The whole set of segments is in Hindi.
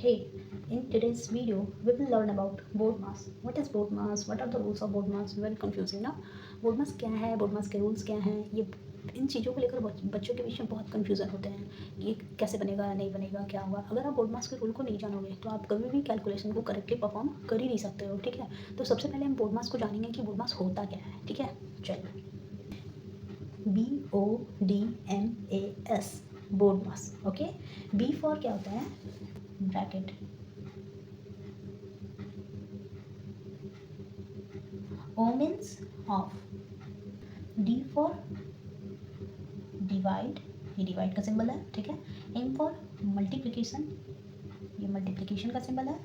Hey, in today's video, we will learn about board mass. What is board mass? What are the rules of board mass? Very confusing ना. बोर्ड मास क्या है, बोर्ड मास के रूल्स क्या हैं, ये इन चीज़ों को लेकर बच्चों के बीच में बहुत कन्फ्यूज़न होते हैं. ये कैसे बनेगा, नहीं बनेगा, क्या होगा. अगर आप बोर्ड मास के रूल को नहीं जानोगे तो आप कभी भी कैलकुलेशन को करेक्टली परफॉर्म कर ही नहीं सकते हो. ठीक है, तो सबसे पहले हम बोर्ड मास को जानेंगे कि बोर्ड मास होता क्या है. ठीक है, चलिए. BODMAS BODMAS. Okay, B for क्या होता है, bracket. O means of. D for divide, ये डिवाइड का सिंबल है. ठीक है. M फॉर मल्टीप्लिकेशन, ये मल्टीप्लिकेशन का सिंबल है.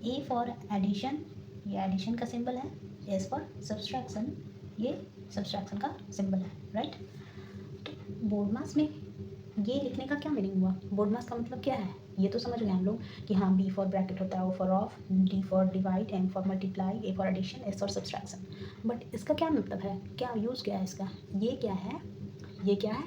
A फॉर एडिशन, ये एडिशन का सिंबल है. S फॉर सब्सट्रैक्शन, ये सब्सट्रैक्शन का सिंबल है. राइट. तो बोर्ड मास में ये लिखने का क्या मीनिंग हुआ, बोर्ड मास का मतलब क्या है, ये तो समझ गए हम लोग कि हाँ, बी फॉर ब्रैकेट होता है, O for of, D for divide, M for multiply, A for addition, S for subtraction. But इसका क्या मतलब है, क्या यूज़ क्या है इसका, ये क्या है, ये क्या है,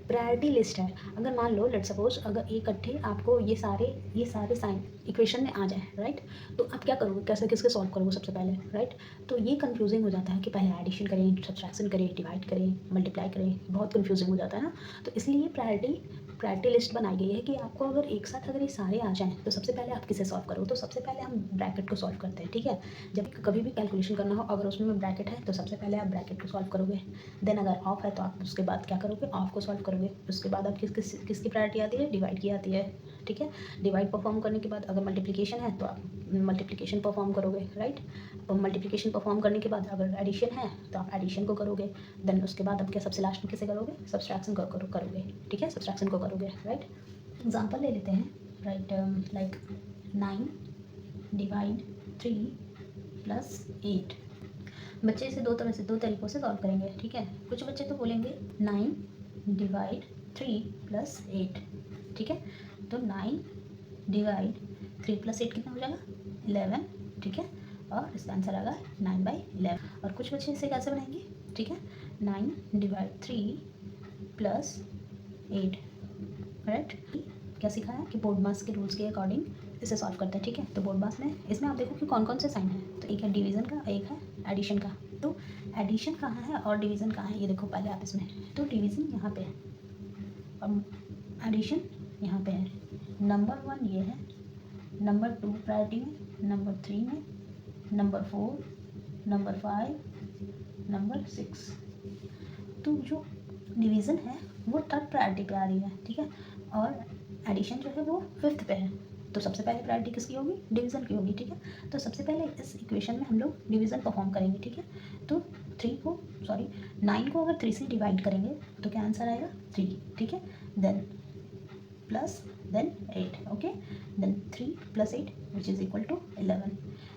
प्रायोरिटी लिस्ट है. अगर मान लो लेट सपोज अगर इकट्ठे आपको ये सारे साइन इक्वेशन में आ जाए, राइट, तो आप क्या करोगे, कैसे किसके सॉल्व करोगे सबसे पहले, राइट. तो ये कंफ्यूजिंग हो जाता है कि पहले एडिशन करें, सब्सट्रैक्शन करें, डिवाइड करें, मल्टीप्लाई करें, बहुत कंफ्यूजिंग हो जाता है ना. तो इसलिए प्रायोरिटी लिस्ट बनाई गई है कि आपको अगर एक साथ अगर ये सारे आ जाएँ तो सबसे पहले आप किसे सॉल्व करो. तो सबसे पहले हम ब्रैकेट को सॉल्व करते हैं. ठीक है, जब कभी भी कैलकुलेशन करना हो अगर उसमें ब्रैकेट है तो सबसे पहले आप ब्रैकेट को सॉल्व करोगे. देन अगर ऑफ है तो आप उसके बाद क्या करोगे, ऑफ को सॉल्व करोगे. उसके बाद आप किसकी प्रायोरिटी आती है, डिवाइड की आती है. ठीक है, डिवाइड परफॉर्म करने के बाद अगर मल्टीप्लिकेशन है तो आप मल्टीप्लिकेशन परफॉर्म करोगे. राइट, और मल्टीप्लिकेशन परफॉर्म करने के बाद अगर एडिशन है तो आप एडिशन को करोगे. देन उसके बाद आप क्या सबसे लास्ट में किसे करोगे, सब्सट्रैक्शन को करोगे. ठीक है, सब्सट्रैक्शन को करोगे. राइट, एग्जाम्पल ले लेते हैं. Right, like 9 divide 3 plus 8. बच्चे इसे दो तरीक़ों से सॉल्व करेंगे. ठीक है, कुछ बच्चे तो बोलेंगे 9 डिवाइड 3 प्लस 8. ठीक है, तो 9 डिवाइड 3 प्लस 8 कितना हो जाएगा, 11. ठीक है, और इसका आंसर आएगा 9/11. और कुछ बच्चे इसे कैसे बनाएंगे, ठीक है, 9 डिवाइड 3 प्लस 8. राइट, क्या सीखा है कि बोर्ड मास के रूल्स के अकॉर्डिंग इसे सॉल्व करते हैं. ठीक है, तो बोर्ड मास में इसमें आप देखो कि कौन कौन से साइन हैं. तो एक है डिवीज़न का, एक है एडिशन का. तो एडिशन कहाँ है और डिवीज़न कहाँ है, ये देखो पहले आप इसमें. तो डिवीज़न यहाँ पे है और एडिशन यहाँ पे है. नंबर 1 ये है, नंबर 2 प्रायोरिटी में, नंबर 3 में, नंबर 4, नंबर 5, नंबर 6. तो जो डिवीज़न है वो 3rd प्रायोरिटी पे आ रही है. ठीक है, और एडिशन जो है वो 5th पे है. तो सबसे पहले प्रायोरिटी किसकी होगी, डिवीज़न की होगी. ठीक है, तो सबसे पहले इस इक्वेशन में हम लोग डिवीज़न परफॉर्म करेंगे. ठीक है, तो 9 को अगर 3 से डिवाइड करेंगे तो क्या आंसर आएगा, 3. ठीक है, then plus then 8. Okay, then 3 plus 8 which is equal to 11.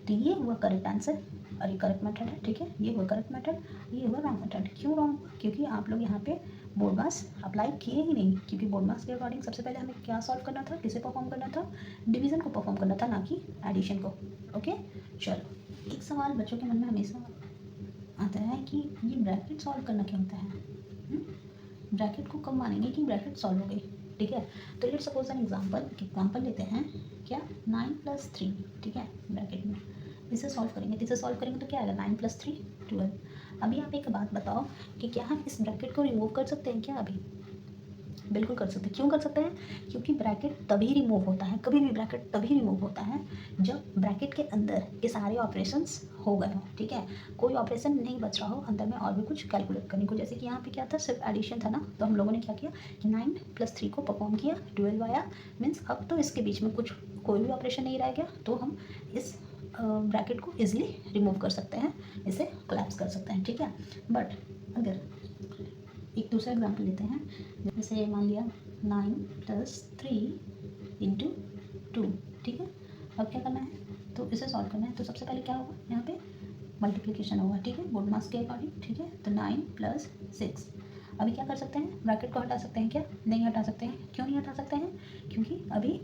तो ये हुआ करेक्ट आंसर और ये करेक्ट मेथड है. ठीक है, ये हुआ करेक्ट मेथड, ये हुआ रॉन्ग मेथड. क्यों रॉन्ग, क्योंकि आप लोग यहाँ पे बोर्ड मास अप्लाई किए ही नहीं. क्योंकि बोर्ड मास के अकॉर्डिंग सबसे पहले हमें क्या सॉल्व करना था, किसे परफॉर्म करना था, डिवीज़न को परफॉर्म करना था, ना कि एडिशन को. ओके, चलो. एक सवाल बच्चों के मन में हमेशा आता है कि ये ब्रैकेट सॉल्व करना क्या होता है. ब्रैकेट को कब मानेंगे कि ब्रैकेट सॉल्व हो गई. ठीक है, तो लेट्स सपोज एन एग्जाम्पल लेते हैं. क्या, 9 + 3. ठीक है, ब्रैकेट में इसे सॉल्व करेंगे तो क्या आएगा, 9 + 3 12. अभी आप एक बात बताओ कि क्या हम इस ब्रैकेट को रिमूव कर सकते हैं क्या, अभी बिल्कुल कर सकते हैं. क्यों कर सकते हैं, क्योंकि ब्रैकेट तभी रिमूव होता है, कभी भी ब्रैकेट तभी रिमूव होता है जब ब्रैकेट के अंदर के सारे ऑपरेशंस हो गए हों. ठीक है, कोई ऑपरेशन नहीं बच रहा हो अंदर में और भी कुछ कैलकुलेट करने को. जैसे कि यहाँ पे क्या था, सिर्फ एडिशन था ना, तो हम लोगों ने क्या किया कि 9 + 3 को परफॉर्म किया, 12 आया. मीन्स अब तो इसके बीच में कोई भी ऑपरेशन नहीं रह गया, तो हम इस ब्रैकेट को ईजिली रिमूव कर सकते हैं, इसे कोलैप्स कर सकते हैं. ठीक है, बट अगर एक दूसरा एग्जाम्पल लेते हैं. जैसे मान लिया 9 + 3 × 2. ठीक है, अब क्या करना है, तो इसे सॉल्व करना है. तो सबसे पहले क्या होगा, यहाँ पे मल्टीप्लिकेशन होगा. ठीक है, बोर्ड मास के अकॉर्डिंग. ठीक है, तो 9 + 6. अभी क्या कर सकते हैं, ब्रैकेट को हटा सकते हैं क्या, नहीं हटा सकते हैं. क्यों नहीं हटा सकते हैं, क्योंकि अभी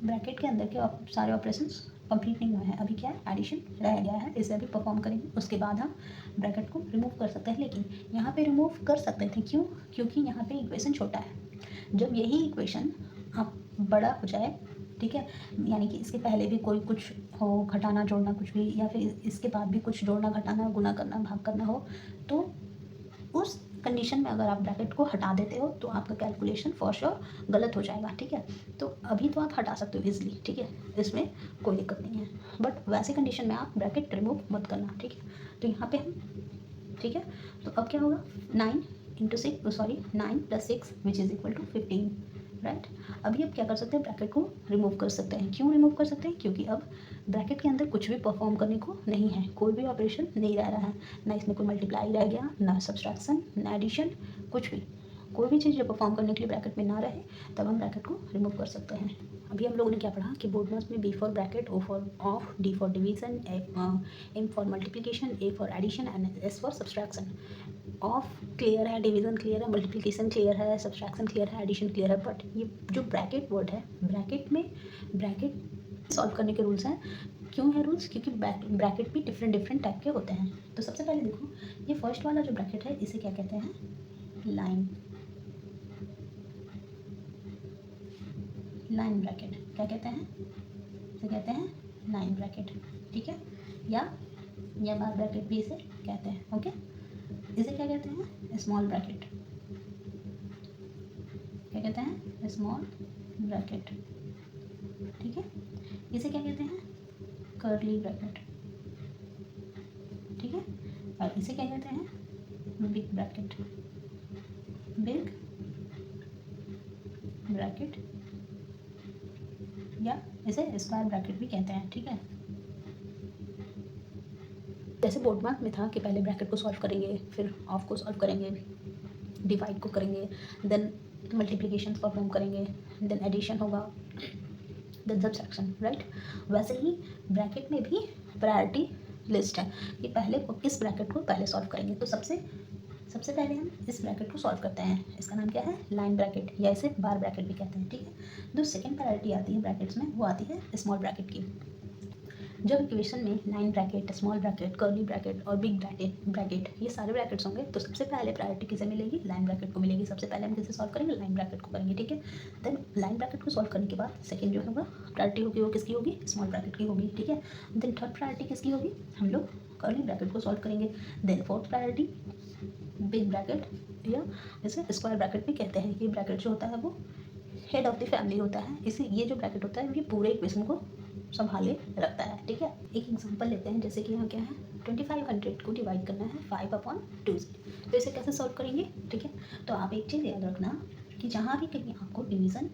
ब्रैकेट के अंदर के सारे ऑपरेशंस कंप्लीट नहीं हुए हैं. अभी क्या है, एडिशन रह गया है, इसे अभी परफॉर्म करेंगे, उसके बाद हम ब्रैकेट को रिमूव कर सकते हैं. लेकिन यहाँ पे रिमूव कर सकते थे, क्यों, क्योंकि यहाँ पे इक्वेशन छोटा है. जब यही इक्वेशन आप बड़ा हो जाए ठीक है, यानी कि इसके पहले भी कोई कुछ हो, घटाना जोड़ना कुछ भी, या फिर इसके बाद भी कुछ जोड़ना घटाना गुना करना भाग करना हो, तो उस कंडीशन में अगर आप ब्रैकेट को हटा देते हो तो आपका कैलकुलेशन फॉर श्योर गलत हो जाएगा। ठीक है, तो अभी तो आप हटा सकते हो इजीली, ठीक है, इसमें कोई दिक्कत नहीं है, बट वैसे कंडीशन में आप ब्रैकेट रिमूव मत करना। ठीक है, तो यहाँ पे हम, ठीक है, तो अब क्या होगा, 9 + 6 which is equal to 15, right. अभी अब क्या कर सकते हैं, ब्रैकेट को रिमूव कर सकते हैं। क्यों रिमूव कर सकते हैं, क्योंकि अब ब्रैकेट के अंदर कुछ भी परफॉर्म करने को नहीं है, कोई भी ऑपरेशन नहीं रह रहा है, ना इसमें कोई मल्टीप्लाई रह गया, ना सब्सट्रैक्शन, ना एडिशन, कुछ भी, कोई भी चीज़ जो परफॉर्म करने के लिए ब्रैकेट में ना रहे, तब हम ब्रैकेट को रिमूव कर सकते हैं। अभी हम लोगों ने क्या पढ़ा कि बोर्ड मास में B for bracket, O for of, D for division, M for multiplication, A for addition and S for subtraction. Of clear है, डिवीजन क्लियर है, मल्टीप्लिकेशन क्लियर है, सब्सट्रैक्शन क्लियर है, एडिशन क्लियर है, बट ये जो ब्रैकेट वर्ड है, ब्रैकेट में ब्रैकेट सॉल्व करने के रूल्स हैं। क्यों है रूल्स, क्योंकि ब्रैकेट भी डिफरेंट टाइप के होते हैं। तो सबसे पहले देखो, ये फर्स्ट वाला जो ब्रैकेट है इसे क्या कहते हैं, लाइन ब्रैकेट। क्या कहते हैं, इसे कहते हैं लाइन ब्रैकेट, ठीक है, या बार ब्रैकेट भी इसे कहते हैं। ओके, इसे क्या कहते हैं, स्मॉल ब्रैकेट। क्या कहते हैं, स्मॉल ब्रैकेट, ठीक है। इसे क्या कहते हैं, कर्ली ब्रैकेट, ठीक है। और इसे क्या कहते हैं, बिग ब्रैकेट, बिग ब्रैकेट, या इसे स्क्वायर ब्रैकेट भी कहते हैं, ठीक है। जैसे बोर्ड मार्क में था कि पहले ब्रैकेट को सॉल्व करेंगे, फिर ऑफ को सॉल्व करेंगे, डिवाइड को करेंगे, देन मल्टीप्लिकेशन परफॉर्म करेंगे, देन एडिशन होगा, देन सब्सट्रैक्शन, राइट। वैसे ही ब्रैकेट में भी प्रायोरिटी लिस्ट है कि पहले किस ब्रैकेट को पहले सॉल्व करेंगे। तो सबसे पहले हम इस ब्रैकेट को सॉल्व करते हैं, इसका नाम क्या है, लाइन ब्रैकेट, या इसे बार ब्रैकेट भी कहते हैं, ठीक है। जो सेकेंड प्रायोरिटी आती है ब्रैकेट्स में, वो आती है स्मॉल ब्रैकेट की। जब इक्वेशन में line bracket, small bracket, curly bracket और बिग ब्रैकेट ये सारे ब्रैकेट्स होंगे, तो सबसे पहले प्रायोरिटी किसे मिलेगी, लाइन ब्रैकेट को मिलेगी। सबसे पहले हम किसे सॉल्व करेंगे, लाइन ब्रैकेट को करेंगे, ठीक है। देन लाइन ब्रैकेट को सॉल्व करने के बाद सेकंड जो होगा प्रायोरिटी होगी, वो किसकी होगी, स्मॉल ब्रैकेट की होगी, ठीक है। देन थर्ड प्रायोरिटी किसकी होगी, हम लोग कर्ली ब्रैकेट को सॉल्व करेंगे। Then fourth priority big bracket, या इसे स्क्वायर ब्रैकेट भी कहते हैं। ये ब्रैकेट जो होता है वो हेड ऑफ द फैमिली होता है, इसे ये जो ब्रैकेट होता है ये पूरे इक्वेशन को संभाले रखता है, ठीक है। एक एग्जांपल लेते हैं, जैसे कि यहाँ क्या है, 2500 को डिवाइड करना है 5/2 से, तो इसे कैसे सॉल्व करेंगे, ठीक है। तो आप एक चीज़ याद रखना कि जहाँ भी कहीं आपको डिवीज़न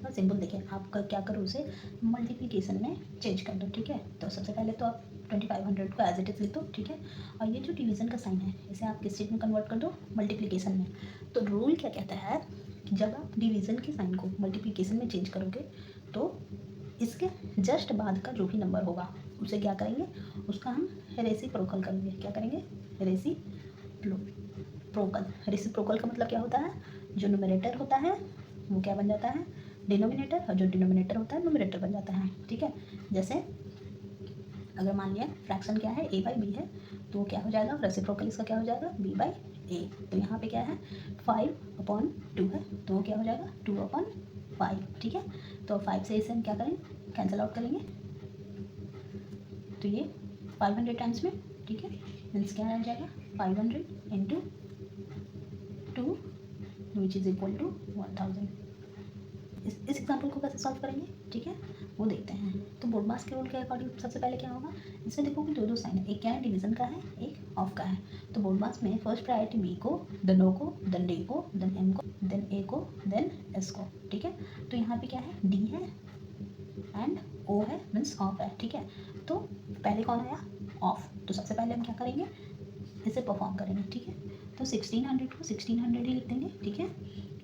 का सिंबल देखें, आप क्या करो, उसे मल्टीप्लिकेशन में चेंज कर दो, ठीक है। तो सबसे पहले तो आप 2500 को एज इट इज़ लिख दो, ठीक है। और ये जो डिवीज़न का साइन है इसे आप किस चीज़ में कन्वर्ट कर दो, मल्टीप्लिकेशन में। तो रूल क्या कहता है कि जब आप डिवीज़न के साइन को मल्टीप्लिकेशन में चेंज करोगे तो इसके जस्ट बाद का जो भी नंबर होगा उसे क्या करेंगे, उसका हम रेसिप्रोकल करेंगे। क्या करेंगे, रेसिप्रोकल का मतलब क्या होता है, जो न्यूमरेटर होता है वो क्या बन जाता है, डिनोमिनेटर, और जो डिनोमिनेटर होता है न्यूमरेटर बन जाता है, ठीक है। जैसे अगर मान लिया फ्रैक्शन क्या है, a/b है, तो वो क्या हो जाएगा, रेसिप्रोकल इसका क्या हो जाएगा, b/a। तो यहाँ पे क्या है, 5/2 है, तो वो क्या हो जाएगा, 2/5, ठीक है। तो 5 से इसे हम क्या करें, कैंसिल आउट करेंगे, तो ये 500 टाइम्स में, ठीक है। मीन्स क्या आ जाएगा, 500 × 2 विच इज़ इक्वल टू 1000। इस एग्जाम्पल को कैसे सॉल्व करेंगे, ठीक है, वो देखते हैं। तो बोर्ड मास के रूल के अकॉर्डिंग सबसे पहले क्या होगा, इसमें देखो कि दो साइन है, एक क्या है, डिवीजन का है, एक ऑफ का है। तो बोर्ड मास में फर्स्ट प्रायोरिटी बी को, देन ओ को, देन डी को, देन एम को, देन ए को, देन एस को, ठीक है। तो यहाँ पे क्या है, डी है एंड ओ है, मीन्स ऑफ है, ठीक है। तो पहले कौन आया, ऑफ। तो सबसे पहले हम क्या करेंगे, इसे परफॉर्म करेंगे, ठीक है। तो 1600 को 1600 ही लिख देंगे, ठीक है।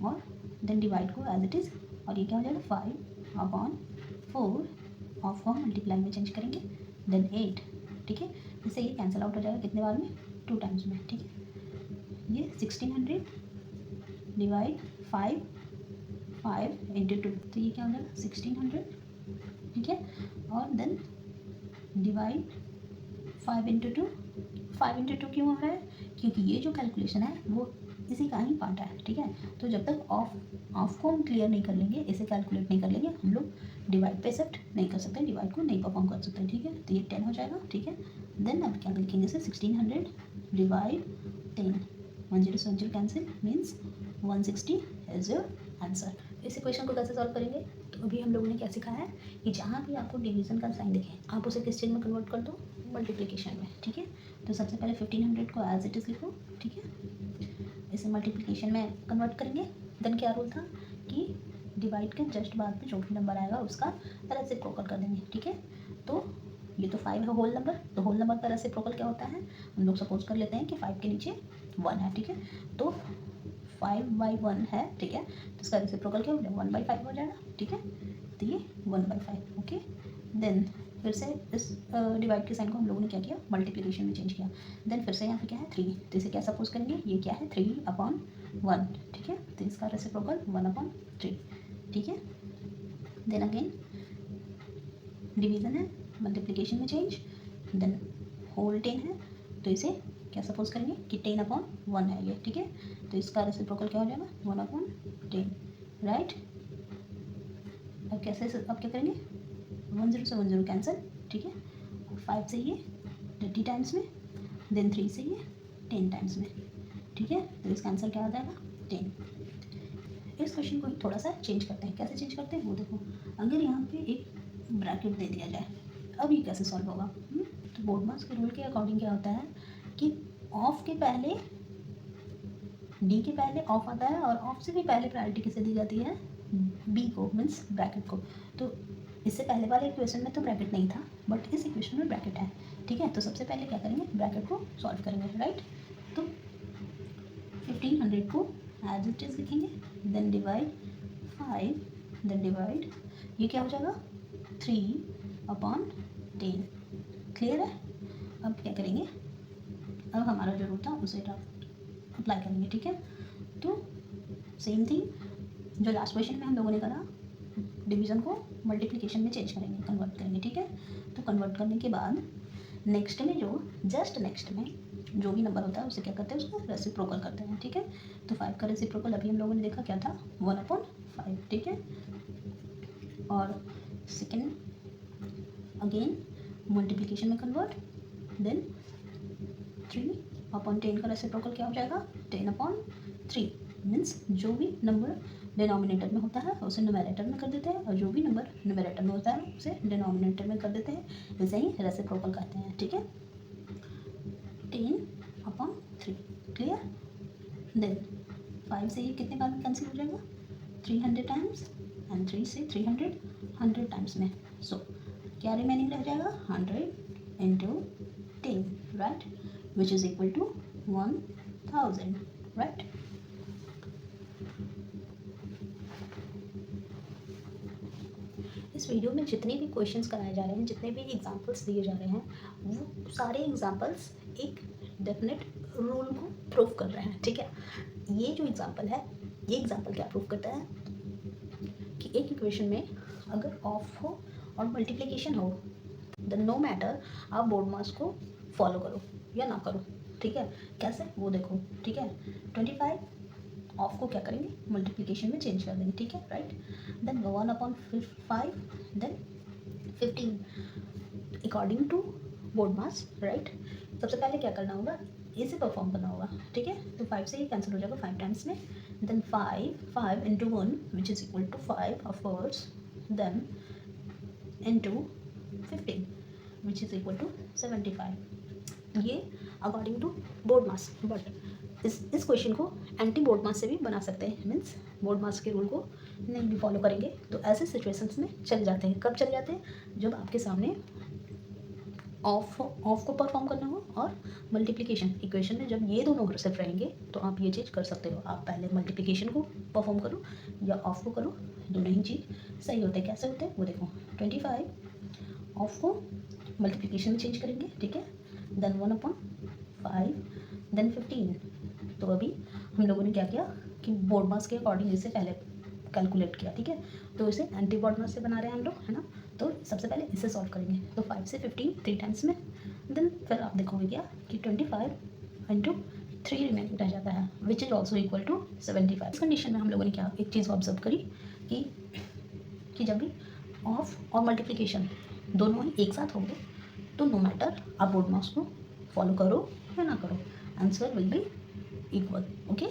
और देन डिवाइड को एज इट इज़, और ये क्या हो जाएगा, 5/4, ऑफ को हम मल्टीप्लाई में चेंज करेंगे, देन 8, ठीक है। इससे ये कैंसिल आउट हो जाएगा कितने बार में, 2 टाइम्स में, ठीक है। ये 1600 डिवाइड 5 × 2, तो ये क्या हो जाएगा, 1600, ठीक है। और देन डिवाइड 5 × 2, 5 × 2 क्यों हो रहा है, क्योंकि ये जो कैलकुलेशन है वो इसी का ही पार्ट है, ठीक है। तो जब तक ऑफ को हम क्लियर नहीं कर लेंगे, इसे कैलकुलेट नहीं कर लेंगे, हम लोग डिवाइड पे शिफ्ट नहीं कर सकते, डिवाइड को नहीं परफॉर्म कर सकते, ठीक है। तो ये 10 हो जाएगा, ठीक है। देन अब क्या लिखेंगे इसे, 1600 डिवाइड 10, 10 से 10 cancel, means 160 is your answer. इस इक्वेशन को कैसे सॉल्व करेंगे, तो अभी हम लोगों ने क्या सीखा है कि जहाँ भी आपको डिवीजन का साइन दिखे आप उसे किस चीज़ में कन्वर्ट कर दो, मल्टीप्लिकेशन में, ठीक है। तो सबसे पहले 1500 को एज इट इज़ लिखो, ठीक है। इसे मल्टीप्लिकेशन में कन्वर्ट करेंगे। देन क्या रूल था कि डिवाइड के जस्ट बाद में जो भी नंबर आएगा उसका रेसिप्रोकल कर देंगे, ठीक है। तो ये तो 5 है होल नंबर, तो होल नंबर का रेसिप्रोकल क्या होता है, हम लोग सपोज कर लेते हैं कि 5 के नीचे 1 है, ठीक है। तो 5/1 है, ठीक है। तो इसका रेसिप्रोकल क्या हो जाएगा, 1/5 हो जाएगा, ठीक है। तो ये 1/5, ओके। देन फिर से इस डिवाइड के साइन को हम लोगों ने क्या किया, मल्टीप्लिकेशन में चेंज किया। देन फिर से यहाँ पे क्या है 3, तो इसे क्या सपोज करेंगे, ये क्या है 3/1, ठीक है। तो इसका रेसिप्रोकल 1/3, ठीक है। देन अगेन डिवीजन है, मल्टीप्लिकेशन में चेंज, देन होल 10 है, तो इसे क्या सपोज करेंगे कि 10/1 है ये, ठीक है। तो इसका रेसिप्रोकल क्या हो जाएगा 1/10, राइट। अब अब क्या करेंगे, 10 से 10 कैंसिल, ठीक है। 5 से ये 30 टाइम्स में, देन 3 से ये 10 टाइम्स में, ठीक है। तो इसका आंसर क्या आ जाएगा 10। इस क्वेश्चन को थोड़ा सा चेंज करते हैं, कैसे चेंज करते हैं वो देखो। अगर यहाँ पे एक ब्रैकेट दे दिया जाए, अब ये कैसे सॉल्व होगा, तो बोर्डमास के रूल के अकॉर्डिंग क्या होता है कि ऑफ के पहले, डी के पहले ऑफ आता है, और ऑफ से भी पहले प्रायोरिटी किसे दी जाती है, बी को, मीन्स ब्रैकेट को। तो इससे पहले वाले इक्वेशन में तो ब्रैकेट नहीं था, बट इस इक्वेशन में ब्रैकेट है, ठीक है। तो सबसे पहले क्या करेंगे, ब्रैकेट को सॉल्व करेंगे, राइट। तो 1500 को एज इट इज लिखेंगे, देन डिवाइड 5, देन डिवाइड, ये क्या हो जाएगा 3/10, क्लियर है। अब क्या करेंगे, अब हमारा जो रूल था उसे अप्लाई करेंगे, ठीक है। तो सेम थिंग जो लास्ट क्वेश्चन में हम लोगों ने करा, डिवीज़न को मल्टीप्लिकेशन में चेंज करेंगे, कन्वर्ट करेंगे, ठीक है। तो कन्वर्ट करने के बाद नेक्स्ट में जस्ट नेक्स्ट में जो भी नंबर होता है उसे क्या करते हैं, उसको रेसिप्रोकल करते हैं, ठीक है। तो 5 का रेसिप्रोकल अभी हम लोगों ने देखा क्या था, 1/5, ठीक है। और सेकेंड अगेन मल्टीप्लिकेशन में कन्वर्ट, देन 3/10 का रेसिप्रोकल क्या हो जाएगा 10/3, मीन्स जो भी नंबर डिनोमिनेटर में होता है उसे न्यूमरेटर में कर देते हैं, और जो भी नंबर न्यूमरेटर में होता है उसे डिनोमिनेटर में कर देते हैं, इसे ही रेसिप्रोकल कहते हैं, ठीक है। 10/3, क्लियर। देन 5 से ये कितने बार में कैंसिल हो जाएगा, 300 टाइम्स, एंड 3 से 300 100 टाइम्स में। सो क्या रिमेनिंग रह जाएगा 100 × 10, right, which is equal to 1000, right. इस वीडियो में जितने भी क्वेश्चंस कराए जा रहे हैं, जितने भी एग्जांपल्स दिए जा रहे हैं, वो सारे एग्जांपल्स एक डेफिनेट रूल को प्रूव कर रहे हैं, ठीक है। ये जो एग्जांपल है, ये एग्जांपल क्या प्रूव करता है कि एक इक्वेशन में अगर ऑफ हो और मल्टीप्लिकेशन हो, देन नो मैटर आप बोर्ड मास को फॉलो करो या ना करो, ठीक है। कैसे वो देखो, ठीक है। 25 ऑफ को क्या करेंगे, मल्टीप्लिकेशन में चेंज कर देंगे, ठीक है, right. Then 1/5, then 15 according to board mass, right. सबसे पहले क्या करना होगा, इसे परफॉर्म करना होगा, ठीक है। तो 5 से ये कैंसिल हो जाएगा 5 टाइम्स में, then 5 × 1 which is equal to 5 of course, then into 15 which is equal to 75, ये according to board mass. But इस क्वेश्चन को एंटी बोर्ड मास से भी बना सकते हैं, मीन्स बोर्ड मास के रूल को नहीं भी फॉलो करेंगे तो ऐसे सिचुएशंस में चल जाते हैं। कब चल जाते हैं, जब आपके सामने ऑफ को परफॉर्म करना हो और मल्टीप्लिकेशन इक्वेशन में जब ये दोनों सिर्फ रहेंगे तो आप ये चीज़ कर सकते हो, आप पहले मल्टीप्लिकेशन को परफॉर्म करो या ऑफ को करो, दोनों ही चीज़ सही होते हैं। कैसे होते हैं वो देखो, 25 ऑफ को मल्टीप्लिकेशन में चेंज करेंगे, ठीक है, देन 1/5, देन 15। तो अभी हम लोगों ने क्या किया कि बोर्ड मास के अकॉर्डिंग इसे पहले कैलकुलेट किया, ठीक है। तो इसे एंटी बोर्ड मास से बना रहे हैं हम लोग, है ना। तो सबसे पहले इसे सॉल्व करेंगे, तो 5 से 15 3 टाइम्स में, देन फिर आप देखोगे क्या कि 25 × 3 रिमेनिंग रह जाता है which is also equal to 75। इस कंडीशन में हम लोगों ने क्या एक चीज़ ऑब्जर्व करी कि जब भी ऑफ और मल्टीप्लिकेशन दोनों ही एक साथ होंगे तो नो मैटर आप बोर्ड मार्क्स को फॉलो करो या ना करो, answer will be equal. Okay,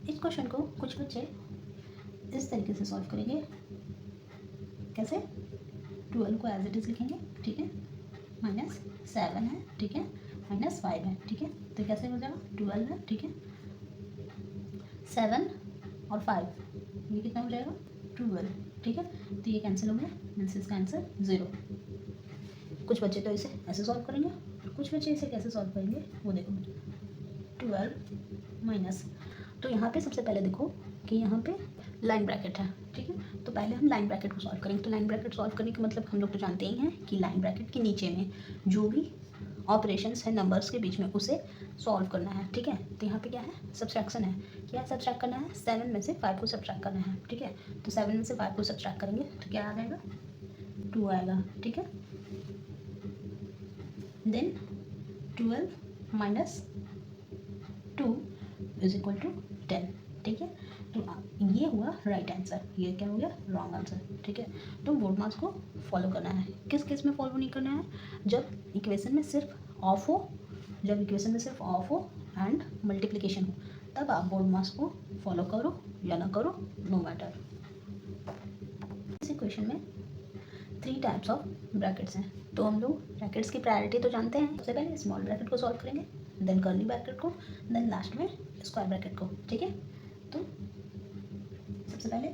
इस क्वेश्चन को कुछ बच्चे इस तरीके से सॉल्व करेंगे। कैसे? 12 को एज इट इज़ लिखेंगे, ठीक है, -7 है, ठीक है, -5 है, ठीक है, तो कैसे हो जाएगा? 12 है, ठीक है, 7 और 5 ये कितना हो जाएगा? 12, ठीक है, तो ये कैंसिल हो गया, मीन्स इसका आंसर 0। कुछ बच्चे तो इसे ऐसे सॉल्व करेंगे, कुछ बच्चे इसे कैसे सॉल्व करेंगे वो देखो। 12 माइनस, तो यहाँ पे सबसे पहले देखो कि यहाँ पे लाइन ब्रैकेट है, ठीक है, तो पहले हम लाइन ब्रैकेट को सॉल्व करेंगे। तो लाइन ब्रैकेट सॉल्व करने का मतलब हम लोग तो जानते ही हैं कि लाइन ब्रैकेट के नीचे में जो भी ऑपरेशंस है नंबर्स के बीच में उसे सॉल्व करना है, ठीक है। तो यहाँ पे क्या है? सब्सट्रैक्शन है। क्या सब्सट्रैक्ट करना है? 7 में से 5 को सब्सट्रैक्ट करना है, ठीक है, तो 7 में से 5 को सब्सट्रैक्ट करेंगे तो क्या आ जाएगा? 2 आएगा, ठीक है। Then 12 minus 2 is equal to 10, ठीक है, तो ये हुआ राइट आंसर, ये क्या हो गया? रॉन्ग आंसर, ठीक है। तो बोर्ड मार्क्स को फॉलो करना है। किस केस में फॉलो नहीं करना है? जब इक्वेशन में सिर्फ ऑफ हो, जब इक्वेशन में सिर्फ ऑफ हो एंड मल्टीप्लिकेशन हो, तब आप बोर्ड मार्क्स को फॉलो करो या ना करो, नो मैटर। इस इक्वेशन में 3 टाइप्स ऑफ ब्रैकेट्स हैं, तो हम लोग ब्रैकेट्स की प्रायोरिटी तो जानते हैं। सबसे पहले स्मॉल ब्रैकेट को सॉल्व करेंगे, देन कर्ली ब्रैकेट को, देन लास्ट में स्क्वायर ब्रैकेट को, ठीक है। तो सबसे पहले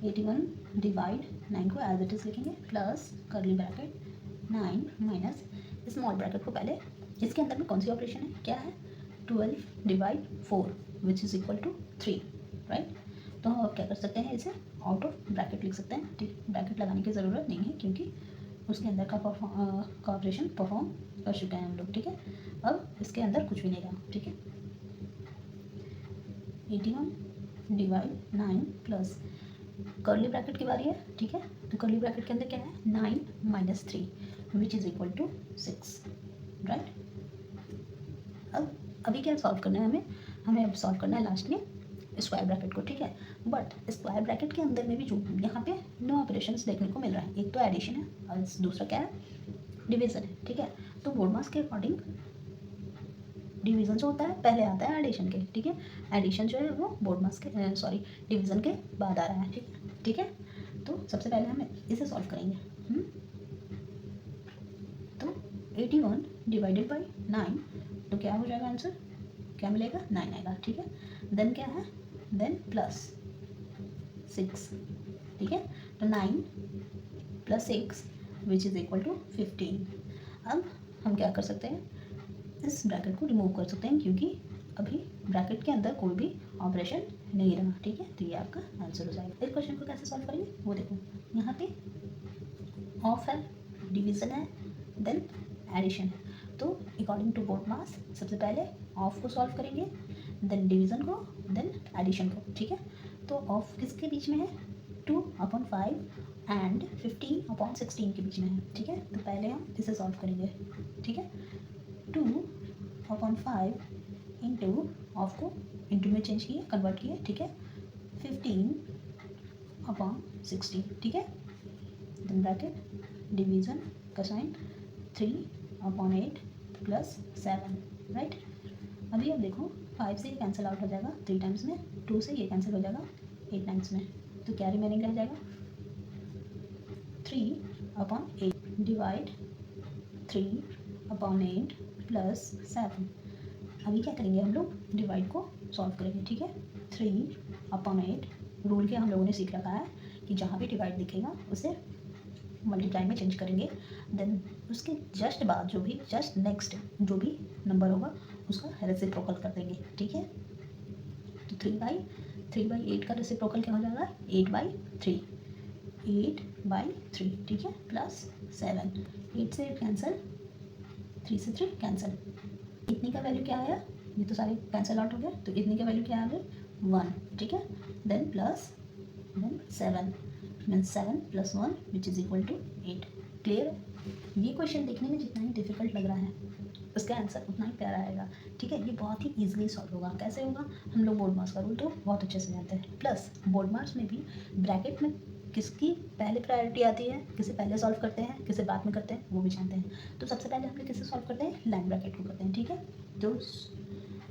81 डिवाइड 9 को एज इट इज़ लिखेंगे plus curly bracket 9 minus small bracket को पहले, इसके अंदर में कौन सी ऑपरेशन है? क्या है? 12 divide 4 which is equal to 3, right. तो हम अब क्या कर सकते हैं? इसे आउट ऑफ ब्रैकेट लिख सकते हैं, ठीक, ब्रैकेट लगाने की ज़रूरत नहीं है क्योंकि उसके अंदर का ऑपरेशन परफॉर्म कर चुके हैं हम लोग, ठीक है। अब इसके अंदर कुछ भी नहीं रहा, ठीक है। 81 डिवाइड 9 प्लस कर्ली ब्रैकेट की बारी है, ठीक है, तो कर्ली ब्रैकेट के अंदर क्या है? 9 minus 3 which is equal to 6, right. अब अभी क्या सॉल्व करना है हमें अब सॉल्व करना है लास्ट में स्क्वायर ब्रैकेट को, ठीक है। बट स्क्वायर ब्रैकेट के अंदर में भी जो यहाँ पे 9 ऑपरेशंस देखने को मिल रहा है, एक तो एडिशन है और दूसरा क्या है? डिवीज़न है, ठीक है। तो बोर्ड मार्क्स के अकॉर्डिंग डिवीज़न जो होता है पहले आता है एडिशन के, ठीक है, एडिशन जो है वो बोर्ड मार्क्स के डिवीज़न के बाद आ रहा है, ठीक है। तो सबसे पहले हम इसे सॉल्व करेंगे। तो 81 डिवाइडेड बाई 9, तो क्या हो जाएगा आंसर? क्या मिलेगा? 9 आएगा, ठीक है। देन क्या है? देन प्लस 6, ठीक है, तो 9 plus 6 which is equal to 15। अब हम क्या कर सकते हैं? इस ब्रैकेट को रिमूव कर सकते हैं क्योंकि अभी ब्रैकेट के अंदर कोई भी ऑपरेशन नहीं रहा, ठीक है, तो ये आपका आंसर हो जाएगा। इस क्वेश्चन को कैसे सॉल्व करेंगे वो देखो, यहाँ पे ऑफ है, डिवीज़न है, देन एडिशन है। तो अकॉर्डिंग टू बोर्ड मार्क्स सबसे पहले ऑफ को सॉल्व करेंगे, देन डिवीज़न को, देन एडिशन को, ठीक है। तो ऑफ किसके बीच में है? 2/5 एंड 15/16 के बीच में है, ठीक है। तो पहले हम इसे सॉल्व करेंगे, ठीक है। 2/5 इंटू ऑफ को इंटू में चेंज किए, कन्वर्ट किए, ठीक है, 15/16, ठीक है। देन ब्रैकेट डिवीज़न का साइन 3/8 प्लस 7, राइट। अभी अब देखो 5 से ये कैंसिल आउट हो जाएगा 3 टाइम्स में, 2 से ये कैंसिल हो जाएगा 8 टाइम्स में, तो क्या रिमेनिंग रह जाएगा? 3/8 डिवाइड 3/8 प्लस 7। अभी क्या करेंगे हम लोग? डिवाइड को सॉल्व करेंगे, ठीक है। 3/8 रूल के हम लोगों ने सीख रखा है कि जहाँ भी डिवाइड दिखेगा उसे मल्टीप्लाई में चेंज करेंगे, देन उसके जस्ट बाद जो भी जस्ट नेक्स्ट जो भी नंबर होगा उसका रेसिप्रोकल कर देंगे, ठीक है। तो 3/8 का रेसिप्रोकल क्या हो जाएगा? 8/3, 8/3, ठीक है, प्लस 7, 8 से 8 कैंसिल, 3 से 3 कैंसिल, इतनी का वैल्यू क्या आया? ये तो सारे कैंसिल आउट हो गया, तो इतनी का वैल्यू क्या आ गई? 1, ठीक है, then plus then 7 means 7 + 1 which is equal to 8। Clear है? ये क्वेश्चन देखने में जितना ही डिफिकल्ट लग रहा है उसका आंसर उतना ही प्यारा आएगा। ठीक है, ये बहुत ही ईजिली सॉल्व होगा। कैसे होगा, हम लोग बोर्ड मार्क्स का रूल तो बहुत अच्छे से जानते हैं। प्लस बोर्ड मार्क्स में भी ब्रैकेट में किसकी पहले प्रायोरिटी आती है, किसे पहले सॉल्व करते हैं, किसे बाद में करते हैं, वो भी जानते हैं। तो सबसे पहले हम लोग किसे सॉल्व करते हैं, लाइन ब्रैकेट को करते हैं। ठीक है, तो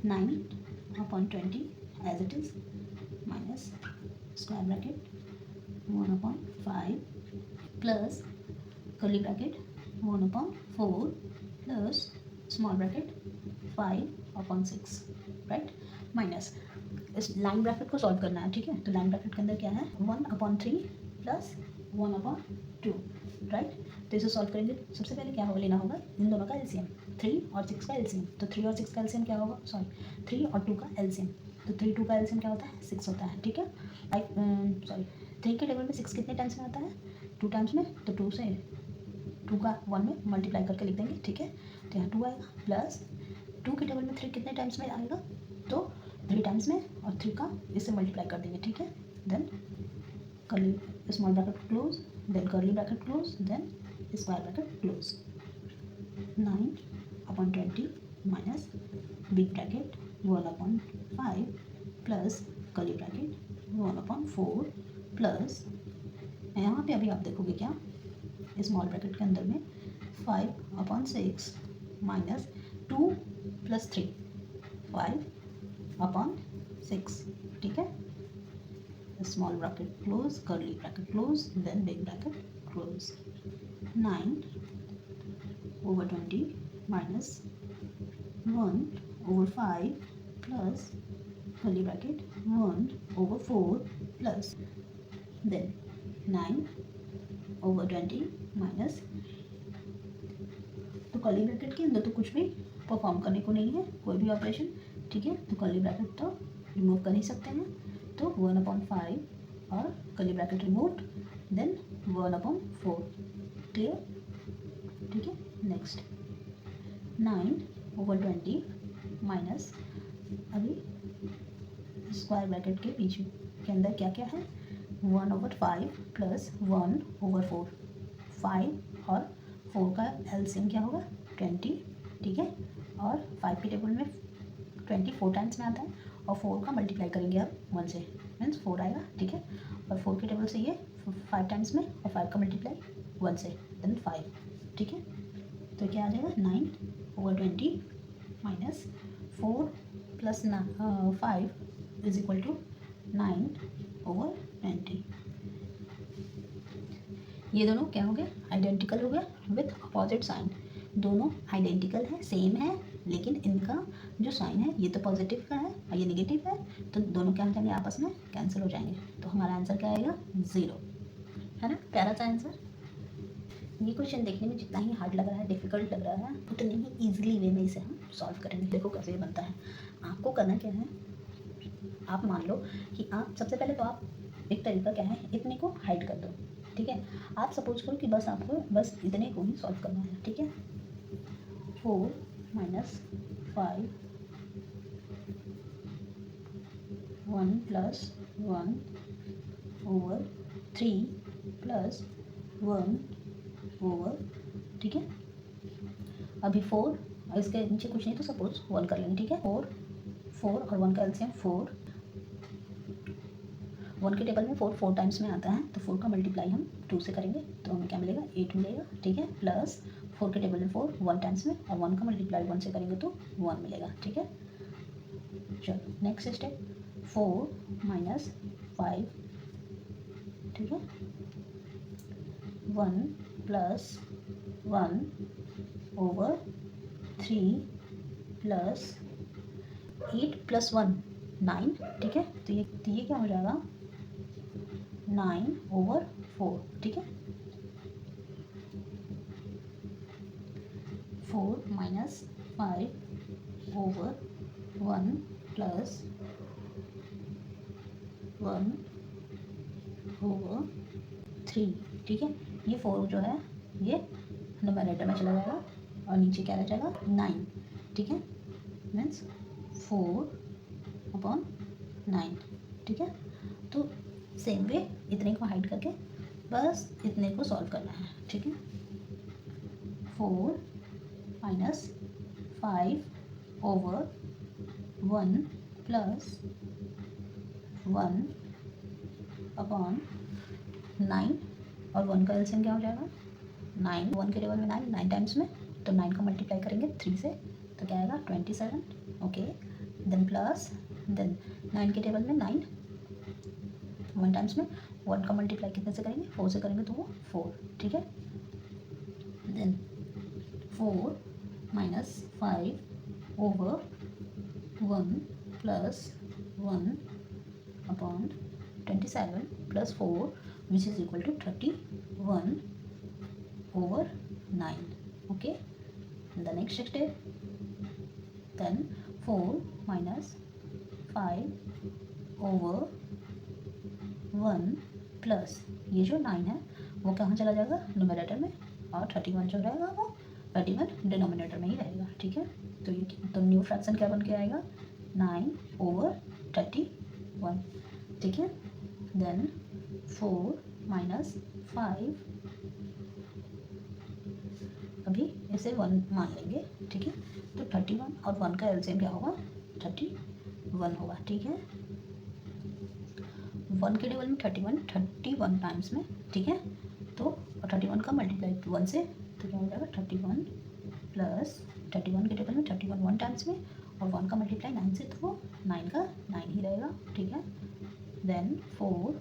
9/20 as it is minus square bracket 1/5 plus curly bracket 1/4 plus small bracket 5/6, right, minus इस लाइन ब्रैकेट को सॉल्व करना है। ठीक है, तो लाइन ब्रैकेट के अंदर क्या है, 1/3 प्लस 1/2, राइट। तो इसे सॉल्व करेंगे, सबसे पहले क्या होगा, लेना होगा इन दोनों का एलसीएम, 3 और 6 का एलसीएम। तो 3 और 6 का एलसीएम क्या होगा, सॉरी 3 और 2 का एलसीएम, तो 3 2 का एलसीएम क्या होता है, 6 होता है। ठीक है, 3 के टेबल में 6 कितने टाइम्स में आता है, 2 टाइम्स में, तो 2 से 2 का 1 में मल्टीप्लाई करके लिख देंगे। ठीक है, तो यहाँ 2 आएगा, प्लस 2 के टेबल में 3 कितने टाइम्स में आएगा, तो 3 टाइम्स में, और 3 का इससे मल्टीप्लाई कर देंगे। ठीक है, then curly small bracket close, then curly bracket close, then square bracket close. 9/20 minus big bracket 1/5 plus curly bracket 1/4 plus, यहाँ पे अभी आप देखोगे क्या, स्मॉल ब्रैकेट के अंदर में 5/6 माइनस 2 प्लस 3 5/6। ठीक है, small bracket close, curly bracket close, then big bracket close. 9/20 minus 1/5 plus curly bracket 1/4 plus, then 9/20 minus, तो कर्ली ब्रैकेट के अंदर तो कुछ भी परफॉर्म करने को नहीं है, कोई भी ऑपरेशन। ठीक है, तो कर्ली ब्रैकेट तो रिमूव कर ही सकते हैं, तो 1/5 और curly bracket removed, then 1/4, clear. ठीक है, नेक्स्ट 9/20 माइनस, अभी स्क्वायर ब्रैकेट के बीच के अंदर क्या क्या है, 1/5 प्लस 1/4, 5 और 4 का एलसीएम क्या होगा, 20। ठीक है, और 5 के टेबल में 20 4 टाइम्स में आता है, और 4 का मल्टीप्लाई करेंगे आप 1 से, मीन्स 4 आएगा। ठीक है, और 4 के टेबल से ये 5 टाइम्स में, और 5 का मल्टीप्लाई 1 से, देन 5। ठीक है, तो क्या आ जाएगा, 9/20 minus 4 plus 5 is equal to 9/20। ये दोनों क्या हो गए, आइडेंटिकल हो गया विथ अपोजिट साइन। दोनों आइडेंटिकल है, सेम है, लेकिन इनका जो साइन है ये तो पॉजिटिव का है और ये नेगेटिव है, तो दोनों क्या हो जाएंगे, आपस में कैंसिल हो जाएंगे। तो हमारा आंसर क्या आएगा, 0, है ना, प्यारा सा आंसर। ये क्वेश्चन देखने में जितना ही हार्ड लग रहा है, डिफिकल्ट लग रहा है, उतने ही ईजिली वे में इसे हम सॉल्व करेंगे। देखो कैसे ये बनता है। आपको करना क्या है, आप मान लो कि आप सबसे पहले तो आप एक तरीका क्या है, इतने को हाइड कर दो। ठीक है, आप सपोज करो कि बस आपको बस इतने को ही सॉल्व करना है। ठीक है, 4 माइनस 5 1 प्लस 1/3 प्लस 1/, ठीक है, अभी 4, इसके नीचे कुछ नहीं तो सपोज 1 कर लेंगे। ठीक है, 4 और 1 का एलसीएम 4, 1 के टेबल में 4 टाइम्स में आता है, तो 4 का मल्टीप्लाई हम 2 से करेंगे, तो हमें क्या मिलेगा, 8 मिलेगा। ठीक है, प्लस 4 के टेबल में 4 1 टाइम्स में, और 1 का मल्टीप्लाई 1 से करेंगे तो 1 मिलेगा। ठीक है, चलो नेक्स्ट स्टेप, 4 माइनस 5, ठीक है, 1 प्लस 1/3 प्लस 8 प्लस 1 9। ठीक है, तो ये क्या हो जाएगा, 9/4। ठीक है, 4 माइनस 5/1 प्लस 1/3। ठीक है, ये 4 जो है ये न्यूमरेटर में चला जाएगा, और नीचे क्या रह जाएगा, 9। ठीक है, मीन्स 4/9। ठीक है, तो सेम वे इतने को हाइड करके बस इतने को सॉल्व करना है। ठीक है, 4 माइनस 5 over 1 plus 1 अपॉन 9, और 1 का एलसीएम क्या हो जाएगा 9, 1 के टेबल में 9 टाइम्स में, तो 9 का मल्टीप्लाई करेंगे 3 से तो क्या आएगा 27, ओके। देन प्लस देन 9 के टेबल में 9 1 टाइम्स में, 1 का मल्टीप्लाई कितने से करेंगे 4 से करेंगे तो वो 4, ठीक है। Then 4 minus 5 over 1 plus 1 upon 27 plus 4 which is equal to 31 over 9, okay. The next step, then 4 minus 5 over 1 plus ये जो 9 है वो कहाँ चला जाएगा न्यूमरेटर में, और 31 जो रहेगा वो 31 डिनोमिनेटर में ही रहेगा, ठीक है। तो ये तो न्यू फ्रैक्शन क्या बन के आएगा 9 over 31, ठीक है। देन 4 माइनस 5, अभी इसे 1 मान लेंगे, ठीक है। तो 31 और 1 का एलसीएम क्या होगा 31 होगा, ठीक है। 1 के टेबल में 31 टाइम्स में, ठीक है। तो 31 का मल्टीप्लाई 1 से तो क्या हो जाएगा 31 प्लस 31 के टेबल में 31 1 टाइम्स में, और 1 का मल्टीप्लाई 9 से तो वो 9 का 9 ही रहेगा, ठीक है। देन 4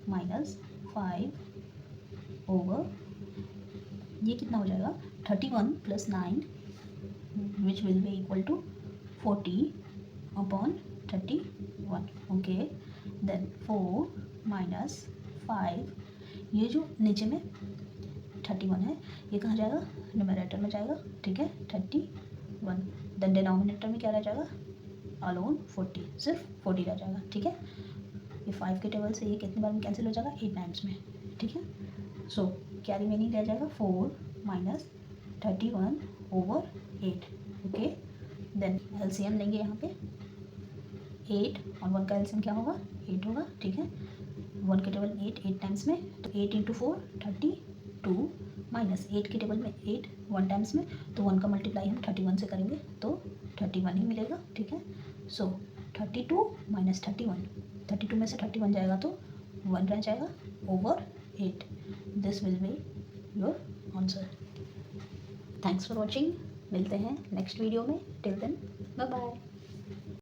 माइनस 5 ओवर ये कितना हो जाएगा 31 plus 9 which will be equal to 40 upon 31, okay. Then 4 minus 5, ये जो नीचे में 31 है ये कहाँ जाएगा न्यूमरेटर में जाएगा, ठीक है 31। देन डिनोमिनेटर में क्या रह जाएगा अलोन 40, सिर्फ 40 रह जाएगा, ठीक है। ये 5 के टेबल से ये कितनी बार में कैंसिल हो जाएगा 8 टाइम्स में, ठीक है। सो क्या रिमेनिंग रह जाएगा 4 minus 31 over 8, okay. Then LCM लेंगे यहाँ पे 8 और 1 का एलसीएम क्या होगा 8 होगा, ठीक है। 1 के टेबल 8 टाइम्स में, तो 8 इंटू 4 32 माइनस 8 के टेबल में 8 1 टाइम्स में, तो 1 का मल्टीप्लाई हम 31 से करेंगे तो 31 ही मिलेगा, ठीक है। सो 32 माइनस 31 में से 31 जाएगा तो 1 रह जाएगा over 8, this will be your answer. Thanks for watching, मिलते हैं नेक्स्ट वीडियो में, टिल देन बाय बाय।